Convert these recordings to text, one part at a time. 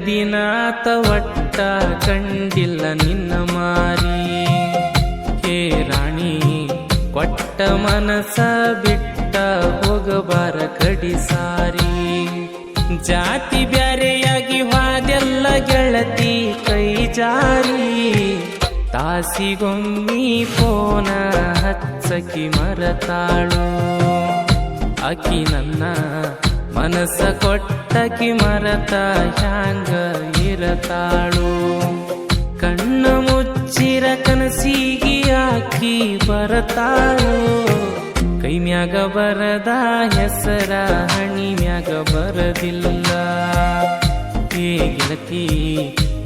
ದಿನಾತ ಒಟ್ಟ ಕಂಡಿಲ್ಲ ನಿನ್ನ ಮಾರಿ. ಹೇ ರಾಣಿ ಕೊಟ್ಟ ಮನಸ ಬಿಟ್ಟ ಹೋಗಬಾರ ಕಡಿ ಸಾರಿ. ಜಾತಿ ಬ್ಯಾರೆಯಾಗಿ ಹಾದೆಲ್ಲ ಗೆಳತಿ ಕೈ ಜಾರಿ. ತಾಸಿಗೊಮ್ಮಿ ಫೋನ ಹಚ್ಚಕಿ ಮರತಾಳು. ಅಕಿ ನನ್ನ ಮನಸ್ಸ ಕೊಟ್ಟಕಿ ಮರತ ಹ್ಯಾಂಗ ಇರತಾಳು. ಕಣ್ಣ ಮುಚ್ಚಿರ ಕನಸಿಗಿ ಆಕಿ ಬರತಾಳು. ಕೈ ಮ್ಯಾಗ ಬರದ ಹೆಸರ ಹಣಿ ಮ್ಯಾಗ ಬರದಿಲ್ಲ. ಹೇ ಗೆಳತಿ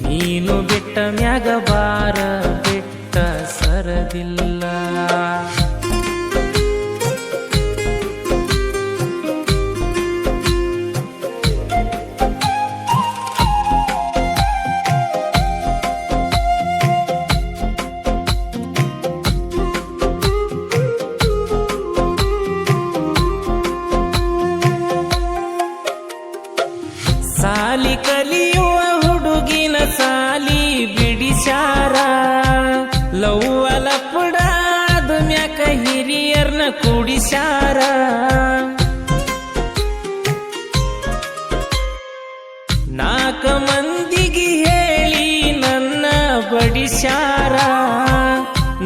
ನೀನು ಬಿಟ್ಟ ಮ್ಯಾಗ ಬಾರ ಬಿಟ್ಟ ಸರದಿಲ್ಲ. ಸಾಲಿ ಕಲಿಯುವ ಹುಡುಗಿನ ಸಾಲಿ ಬಿಡಿಸ್ಯಾರ. ಲವ್ವಲ ಪುಡಾದ ಮ್ಯಾಕ ಹಿರಿಯರ್ನ ಕೂಡಿಸ್ಯಾರ. ನಾಲ್ಕ ಮಂದಿಗೆ ಹೇಳಿ ನನ್ನ ಬಡಿಸ್ಯಾರ.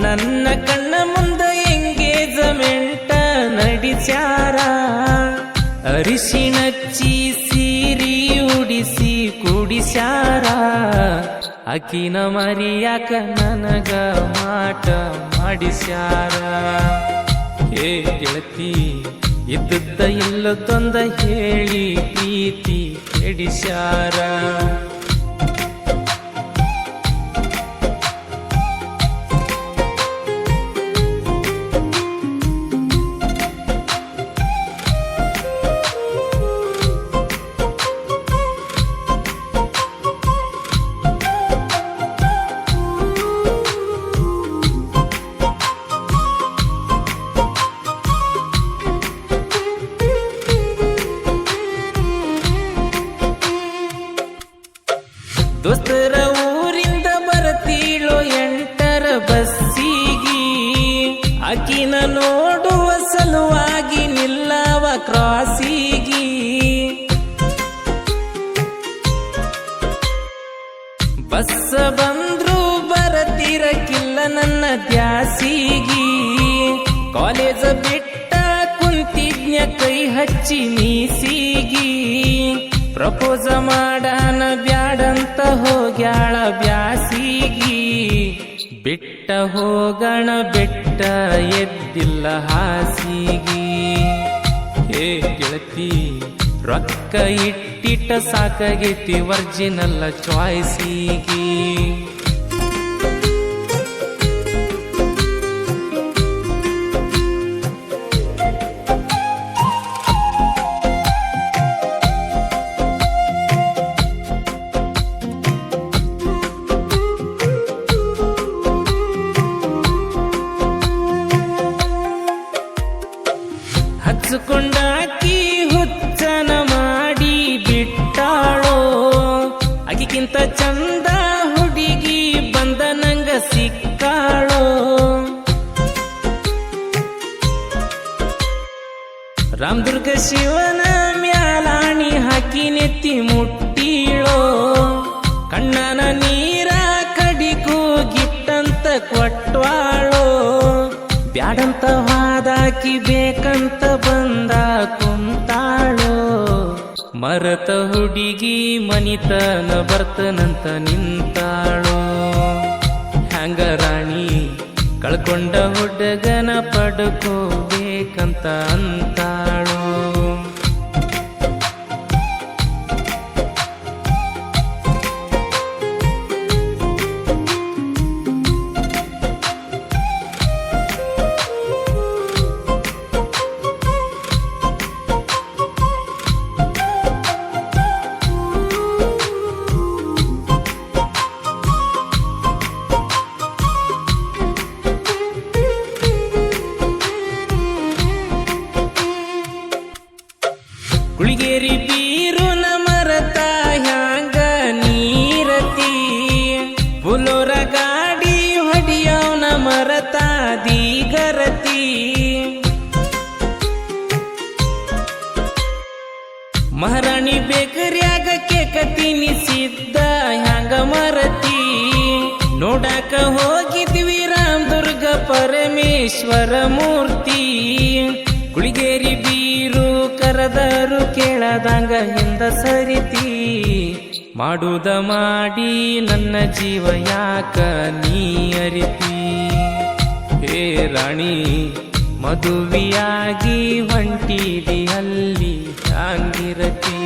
ನನ್ನ ಕಣ್ಣ ಮುಂದ ಎಂಗೇಜ್ಮೆಂಟ ನಡೆಸ್ಯಾರ. ಅರಿಶಿಣಚ್ಚಿ ಸೀರಿ ಉಡಿಸಿ ಕೂಡಿಸ್ಯಾರ. ಅಕಿನ ಮರಿಯಾಕ ನನಗ ಮಾಟ ಮಾಡಿಸ್ಯಾರ. ಹೇ ಗೆಳತಿ ಇದ್ದದ್ದ ಇಲ್ಲದೊಂದ ಹೇಳಿ ಪ್ರೀತಿ ಕೆಡಿಸ್ಯಾರ. ದೋಸ್ತರ ಊರಿಂದ ಬರತೀಳೋ 8ರ ಬಸ್ಸಿಗಿ. ಆಕಿನ ನೋಡುವ ಸಲುವಾಗಿ ನಿಲ್ಲವ ಕ್ರಾಸಿಗಿ. ಬಸ್ಸ ಬಂದ್ರು ಬರತಿರಕಿಲ್ಲ ನನ್ನ ದ್ಯಾಸಿಗಿ. ಕಾಲೇಜ ಬಿಟ್ಟ ಕುಂತಿದ್ನ್ಯ ಕೈ ಹಚ್ಚಿ ಮೀಸಿಗಿ. ಪ್ರಪೋಸ ಮಾಡಾನ ಬ್ಯಾಡಂತ ಹೋಗ್ಯಾಳ ಬ್ಯಾಸಿಗಿ. ಬಿಟ್ಟ ಹೋಗಣ ಬೆಟ್ಟ ಎದ್ದಿಲ್ಲ ಹಾಸಿಗಿ. ಹೇ ಗೆಳತಿ ರೊಕ್ಕ ಇಟ್ಟಿಟ್ಟ ಸಾಕಾಗೈತಿ ಒರ್ಜಿನಲ್ಲ ಚಾಯ್ಸಿಗಿ. ಹಚ್ಕೊಂಡಾಕಿ ಹುಚ್ಚನ ಮಾಡಿ ಬಿಟ್ಟಾಳೋ. ಆಕಿಗಿಂತ ಚಂದ ಹುಡುಗಿ ಬಂದ ನಂಗ ಸಿಕ್ಕಾಳೋ. ರಾಮದುರ್ಗ ಶಿವನ ಮ್ಯಾಲಾಣಿ ಹಾಕಿ ನೆತ್ತಿ ಮುಟ್ಟಿಳೋ. ಕಣ್ಣನ ನೀರ ಕಡಿಗೂ ಗಿಟ್ಟಂತ ಕೊಟ್ವಾಳೋ. ಬ್ಯಾಡಂತ ಹಾದಾಕಿ ಬೇಕಂತ ಬಂದ ಕುಂತಾಳೋ. ಮರತ ಹುಡುಗಿ ಮನಿತನ ಬರ್ತನಂತ ನಿಂತಾಳೋ. ಹ್ಯಾಂಗ ರಾಣಿ ಕಳ್ಕೊಂಡ ಹುಡುಗನ ಪಡ್ಕೋಬೇಕಂತ ಅಂತಾಳೋ. ನೋಡಕ ಹೋಗಿದ್ವಿ ರಾಮದುರ್ಗ ಪರಮೇಶ್ವರ ಮೂರ್ತಿ. ಗುಳಿಗೇರಿ ಬೀರು ಕರದರು ಕೇಳದಂಗ ಹಿಂದ ಸರಿತಿ. ಮಾಡುದ ಮಾಡಿ ನನ್ನ ಜೀವ ಯಾಕ ನೀ ಅರಿತಿ. ಹೇ ರಾಣಿ ಮದುವೆಯಾಗಿ ಹೊಂಟಿದಿ ಅಲ್ಲಿ ಹ್ಯಾಂಗಿರತಿ.